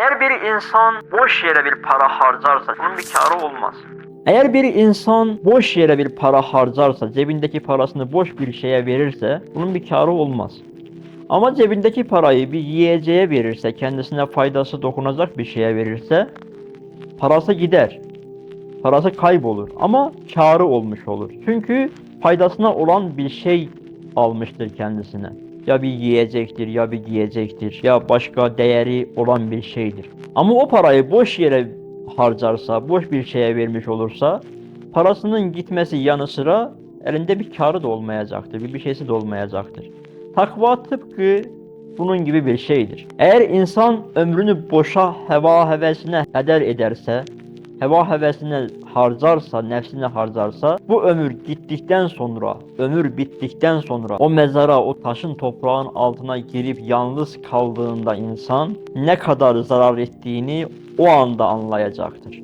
Eğer bir insan boş yere bir para harcarsa bunun bir kârı olmaz. Eğer bir insan boş yere bir para harcarsa, cebindeki parasını boş bir şeye verirse bunun bir kârı olmaz. Ama cebindeki parayı bir yiyeceğe verirse, kendisine faydası dokunacak bir şeye verirse parası gider. Parası kaybolur ama kârı olmuş olur. Çünkü faydasına olan bir şey almıştır kendisine. Ya bir yiyecektir, ya bir giyecektir, ya başka değeri olan bir şeydir. Ama o parayı boş yere harcarsa, boş bir şeye vermiş olursa, parasının gitmesi yanı sıra elinde bir kârı da olmayacaktır, bir şeysi de olmayacaktır. Takva tıpkı bunun gibi bir şeydir. Eğer insan ömrünü boşa, heva hevesine heder ederse, heva hevesine harcarsa, nefsine harcarsa, bu ömür gittikten sonra, ömür bittikten sonra o mezara, o taşın toprağın altına girip yalnız kaldığında insan ne kadar zarar ettiğini o anda anlayacaktır.